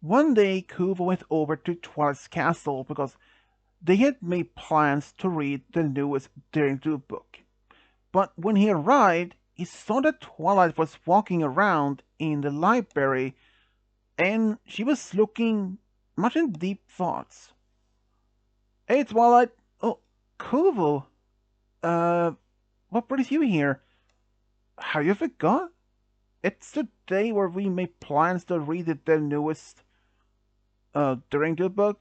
One day, Kovu went over to Twilight's castle because they had made plans to read the newest Daring Do book. But when he arrived, he saw that Twilight was walking around in the library and she was looking much in deep thoughts. Hey, Twilight! Oh, Kovu! Uh, what brings you here? Have you forgot? It's the day where we made plans to read the newest Daring Do book.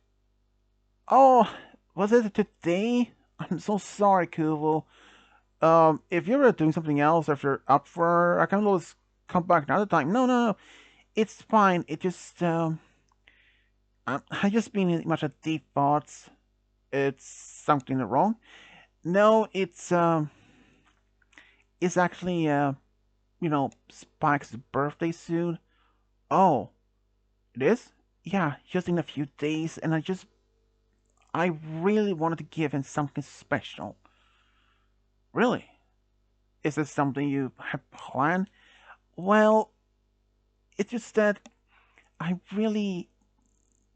Oh, was it today? I'm so sorry, Kovu. If you're doing something else, if you're up for, I can always come back another time. No. It's fine. It just, I just been in much of deep thoughts. It's something wrong. No, it's actually, Spike's birthday soon. Oh, it is? Yeah, just in a few days, and I really wanted to give him something special. Really? Is this something you have planned? Well, it's just that I really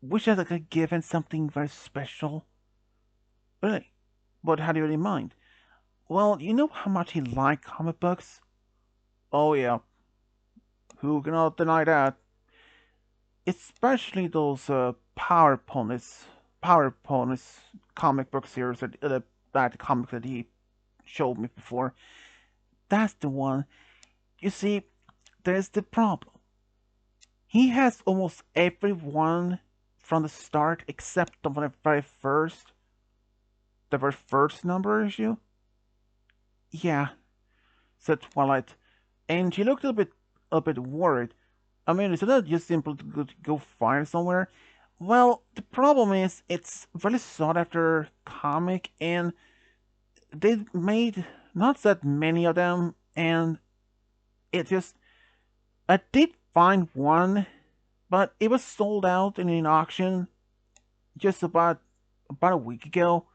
wish that I could give him something very special. Really? What had you in mind? Well, you know how much he liked comic books? Oh yeah, who cannot deny that? Especially those Power Ponies comic book series that comic that he showed me before. That's the one. You see, there's the problem. He has almost every one from the start except the very first number issue. Yeah, said Twilight, and she looked a bit worried. I mean, isn't that just simple to go find somewhere? Well, the problem is it's very sought after comic, and they made not that many of them, and it just I did find one, but it was sold out in an auction just about a week ago.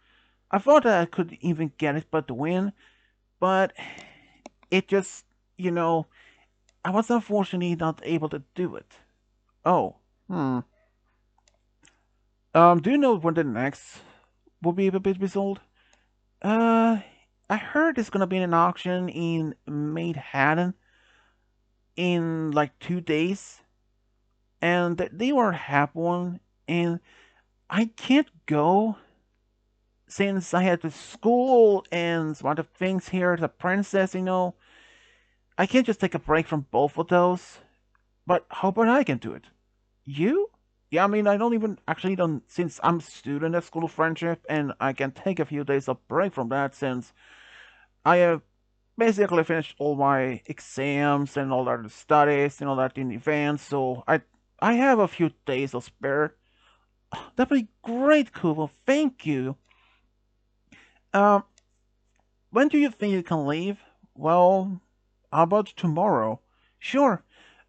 I thought that I could even get it but to win, but it just you know I was unfortunately not able to do it. Oh, hmm. Do you know when the next will be able to be sold? Uh, I heard it's gonna be an auction in Manhattan in like 2 days, and they were have one, and I can't go since I had the school and some other things here. The princess. I can't just take a break from both of those. But how about I can do it? You? Yeah, I mean, I don't even actually don't since I'm a student at School of Friendship, and I can take a few days of break from that since I have basically finished all my exams and all other studies and all that in advance. So I have a few days of spare. That'd be great, Kubo. Thank you. Um, when do you think you can leave? Well, how about tomorrow? Sure.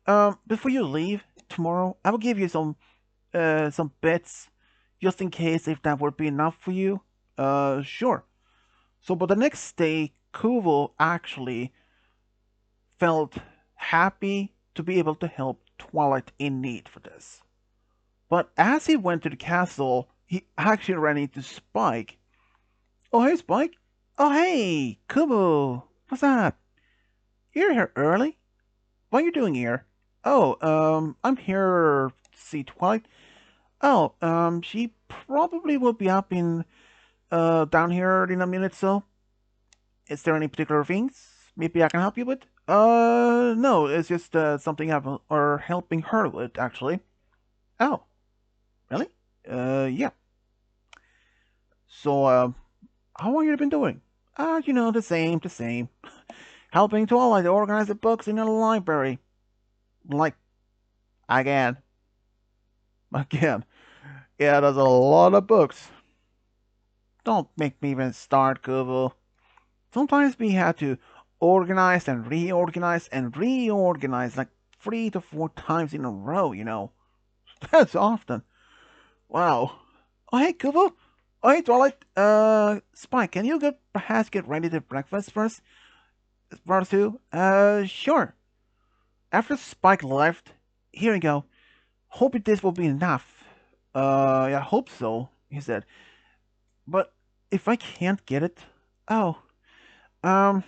Before you leave tomorrow, I will give you some bits just in case if that would be enough for you. Sure. So, but the next day, Kuvo actually felt happy to be able to help Twilight in need for this. But as he went to the castle, he actually ran into Spike. Oh, hey, Spike. Oh, hey, Kubo. What's up? You're here early? What are you doing here? Oh, I'm here to see Twilight. Oh, she probably will be up in, down here in a minute, so. Is there any particular things maybe I can help you with? No, it's just, something I'm, or helping her with, actually. Oh, really? Yeah. So, how long you been doing? The same. Helping Twilight organize the books in the library. Like, again. Again. Yeah, there's a lot of books. Don't make me even start, Kubo. Sometimes we have to organize and reorganize like 3 to 4 times in a row. That's often. Wow. Oh, hey, Kubo. Oh, hey, Twilight. Spike, can you perhaps get ready to breakfast first? Part two? Sure. After Spike left, here we go. Hope this will be enough. I hope so, he said. But if I can't get it, oh, um,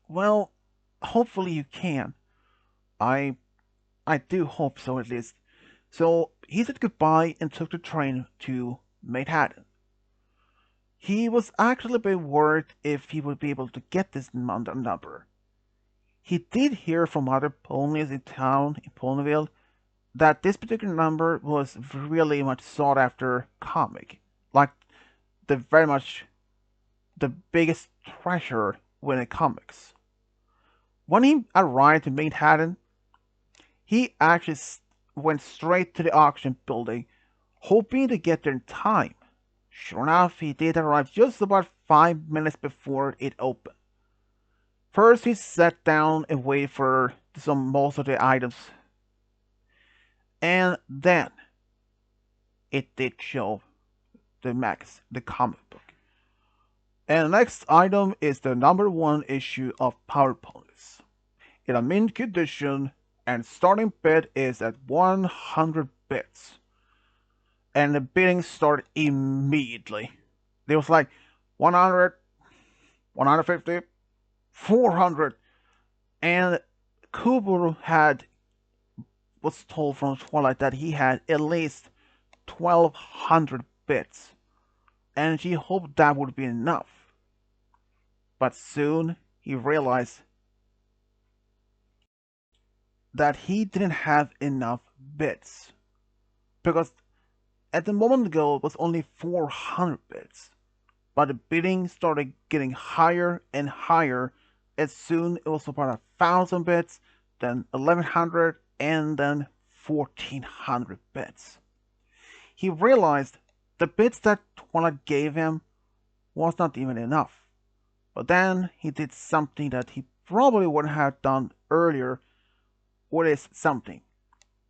well, hopefully you can. I I do hope so at least. So he said goodbye and took the train to Manhattan. He was actually a bit worried if he would be able to get this number. He did hear from other ponies in town in Ponyville that this particular number was really much sought after comic, like the very much the biggest treasure when it comics. When he arrived in Manhattan, he actually went straight to the auction building, hoping to get there in time. Sure enough, he did arrive just about 5 minutes before it opened. First, he sat down and waited for most of the items, and then it did show the comic book. And the next item is the #1 issue of Power Ponies. In a mint condition, and starting bid is at 100 bits. And the bidding started immediately. There was like 100, 150, 400, and Kovu was told from Twilight that he had at least 1,200 bits, and she hoped that would be enough. But soon he realized that he didn't have enough bits, because at the moment ago it was only 400 bits, but the bidding started getting higher and higher, and soon it was about 1,000 bits, then 1,100, and then 1,400 bits. He realized the bits that Twilight gave him was not even enough. But then he did something that he probably wouldn't have done earlier. What is something?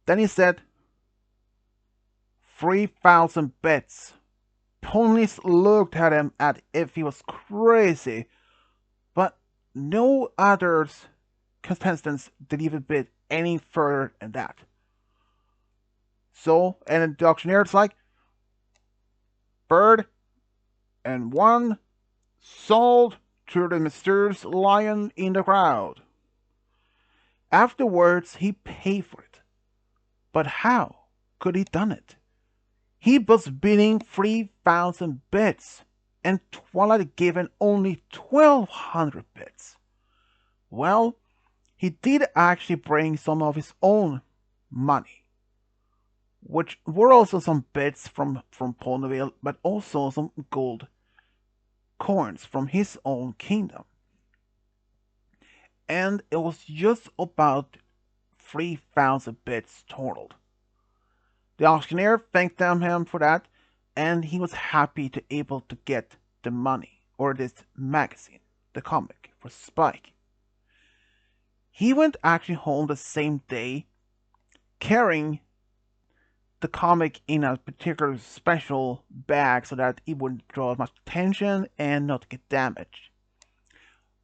Then he said, 3,000 bits. Ponies looked at him as if he was crazy, but no others contestants did even bid any further than that. So, and the auctioneer's like, bird and one sold to the mysterious lion in the crowd. Afterwards, he paid for it. But how could he done it? He was bidding 3,000 bits, and Twilight gave him only 1,200 bits. Well, he did actually bring some of his own money, which were also some bits from Ponyville, but also some gold coins from his own kingdom. And it was just about 3,000 bits totaled. The auctioneer thanked him for that, and he was happy to able to get the money, or this magazine, the comic, for Spike. He went actually home the same day, carrying the comic in a particular special bag so that it wouldn't draw much attention and not get damaged.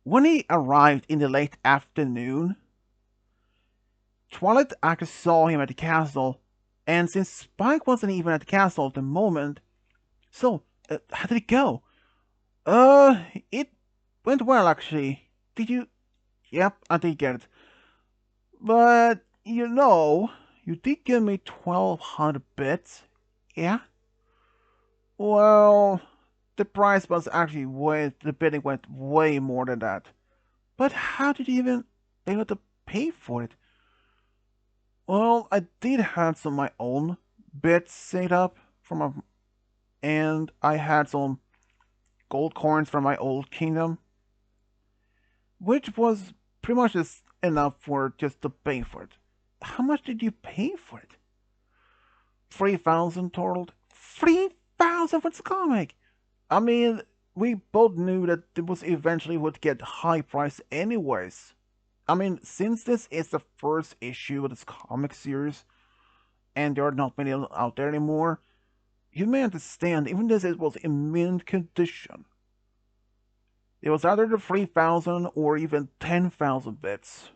When he arrived in the late afternoon, Twilight actually saw him at the castle, and since Spike wasn't even at the castle at the moment, so how did it go? It went well actually. Did you? Yep, I did get it. But you did give me 1,200 bits. Yeah. Well, the price was actually the bidding went way more than that. But how did you even be able to pay for it? Well, I did have some of my own bits set up and I had some gold coins from my old kingdom, which was pretty much just enough for just to pay for it. How much did you pay for it? 3,000 totaled. 3,000 for the comic. I mean, we both knew that it was eventually would get high price anyways. I mean, since this is the first issue of this comic series, and there are not many out there anymore, you may understand, even though it was in mint condition, it was either the 3,000 or even 10,000 bits.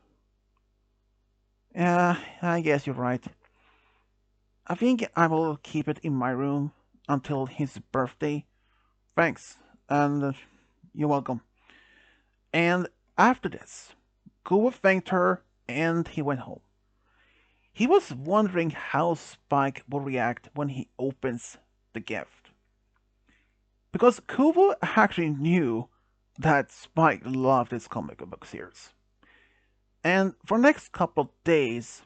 Yeah, I guess you're right. I think I will keep it in my room until his birthday. Thanks, and you're welcome. And after this, Kovu thanked her and he went home. He was wondering how Spike will react when he opens the gift. Because Kovu actually knew that Spike loved his comic book series. And for the next couple of days,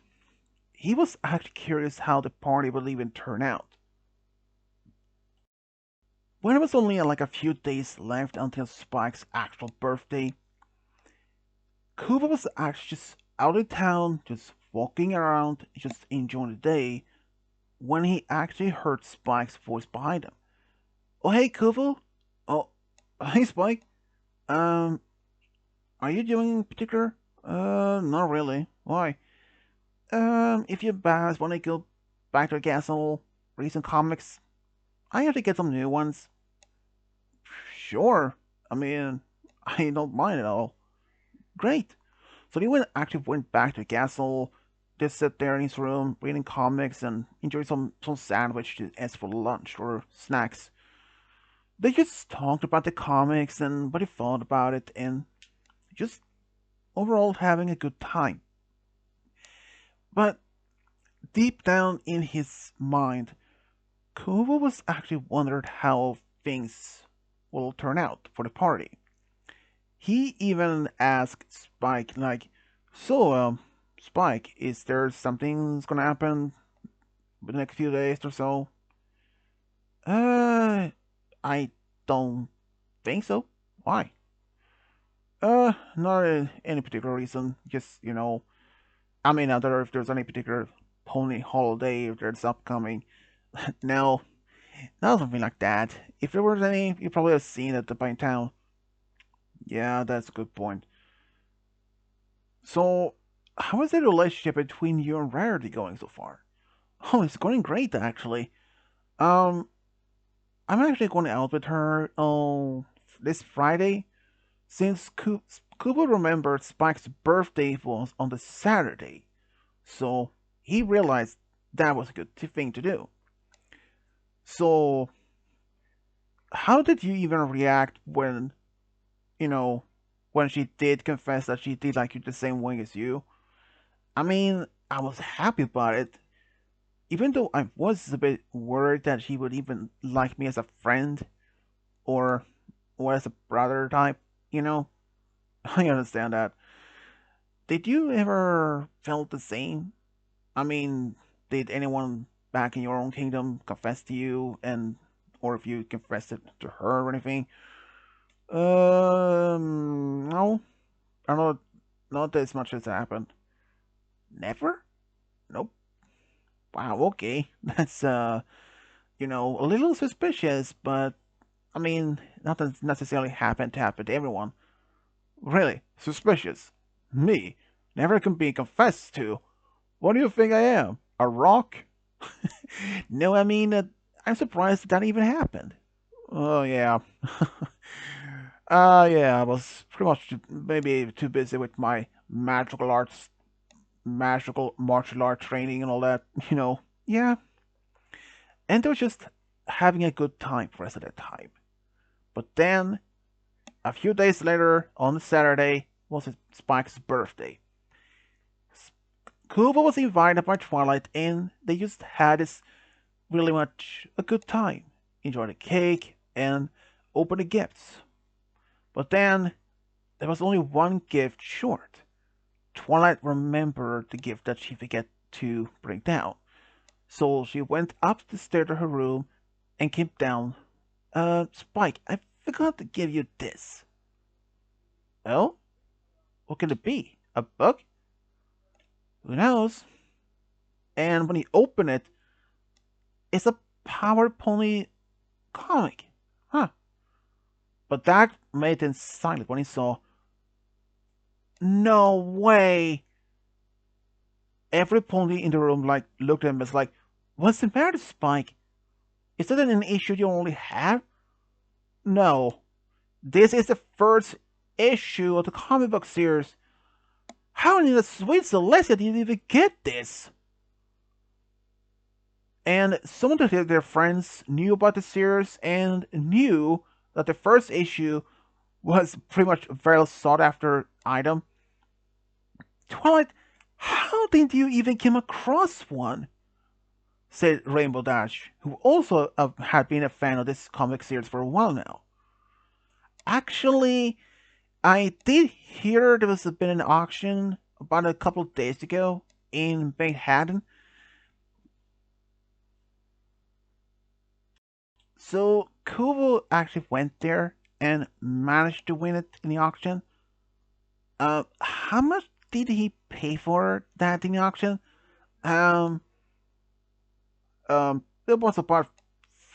he was actually curious how the party would even turn out. When it was only like a few days left until Spike's actual birthday, Kuba was actually just out in town, just walking around, just enjoying the day, when he actually heard Spike's voice behind him. Oh, hey, Kuba. Oh, hey, Spike. Um, are you doing in particular? Not really. Why? If you guys want to go back to the castle, read some comics, I have to get some new ones. Sure. I mean, I don't mind at all. Great. So he actually went back to the castle, just sit there in his room, reading comics and enjoy some sandwich as for lunch or snacks. They just talked about the comics and what he thought about it and just overall having a good time. But deep down in his mind, Kubo was actually wondered how things will turn out for the party. He even asked Spike, like, so, Spike, is there something that's gonna happen in the next few days or so? Uh, I don't think so. Why? Not any particular reason. Just, I mean, I don't know if there's any particular pony holiday if there's upcoming. No, not something like that. If there was any, you probably have seen it by town. Yeah, that's a good point. So, how is the relationship between you and Rarity going so far? Oh, it's going great actually. Um, I'm actually going out with her this Friday since Kubo remembered Spike's birthday was on the Saturday, so he realized that was a good thing to do. So, how did you even react you know, when she did confess that she did like you the same way as you? I mean, I was happy about it, even though I was a bit worried that she would even like me as a friend or as a brother type, you know? I understand that. Did you ever felt the same? I mean, did anyone back in your own kingdom confess to you and or if you confessed it to her or anything? No. I don't not as much as happened. Never? Nope. Wow, okay. That's a little suspicious, but I mean, nothing necessarily happened to happen to everyone. Really, suspicious. Me, never can be confessed to. What do you think I am? A rock? No, I mean, I'm surprised that even happened. Oh, yeah. Yeah, I was pretty much maybe too busy with my magical martial art training and all that, Yeah, and they were just having a good time for the rest of the time. But then, a few days later, on Saturday, was Spike's birthday. Kubo was invited by Twilight, and they just had this really much a good time. Enjoyed the cake and opened the gifts. But then there was only one gift short. Twilight remembered the gift that she forgot to bring down. So she went up the stairs to her room and came down. Spike, I forgot to give you this. Oh? What could it be? A book? Who knows? And when he opened it, it's a Power Pony comic. Huh. But that made him silent when he saw. No way! Every pony in the room looked at him as like, what's the matter, Spike? Is that an issue you only have? No. This is the first issue of the comic book series. How in the sweet Celestia did you even get this? And some of their friends knew about the series and knew that the first issue was pretty much a very sought after item. Twilight, how did you even come across one? Said Rainbow Dash, who also had been a fan of this comic series for a while now. Actually, I did hear there was been an auction about a couple of days ago in Manhattan. So Kovu actually went there and managed to win it in the auction. How much did he pay for that in the auction? Um, it was about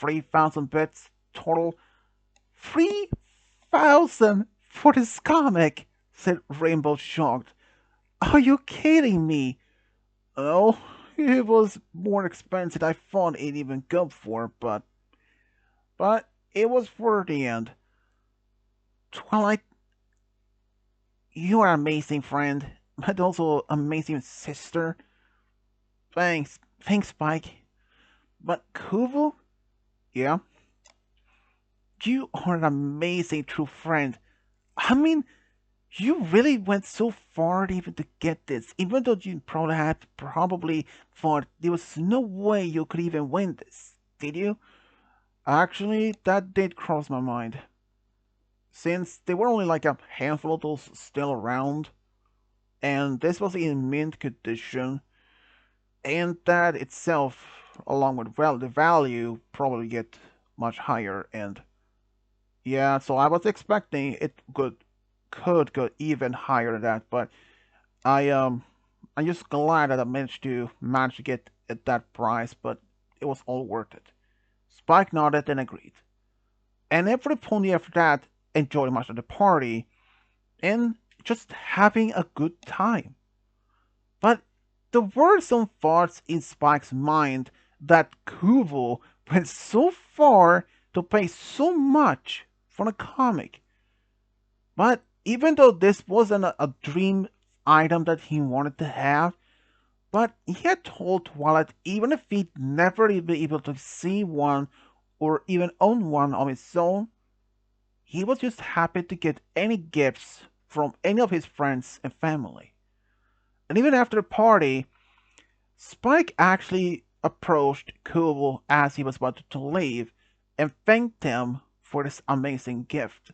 3,000 bits total. 3,000 for this comic, said Rainbow shocked. Are you kidding me? Oh, it was more expensive than I thought it'd even go for, but it was worth the end. Twilight, you are an amazing friend, but also amazing sister. Thanks, Spike. But Kuvu, yeah, you are an amazing true friend. I mean, you really went so far even to get this, even though you probably thought there was no way you could even win this. Did you? Actually, that did cross my mind. Since there were only like a handful of those still around, and this was in mint condition, and that itself, along with the value, probably get much higher. And yeah, so I was expecting it could go even higher than that, but I I'm just glad that I managed to get at that price, but it was all worth it. Spike nodded and agreed, and every pony after that enjoyed much of the party and just having a good time. But there were some thoughts in Spike's mind that Kuvo went so far to pay so much for a comic. But even though this wasn't a dream item that he wanted to have, but he had told Twilight even if he'd never be able to see one or even own one on his own, he was just happy to get any gifts from any of his friends and family. And even after the party, Spike actually approached Koval as he was about to leave and thanked him for this amazing gift.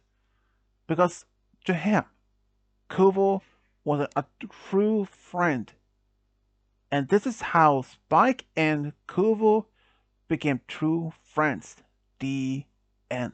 Because to him, Koval was a true friend. And this is how Spike and Koval became true friends. The end.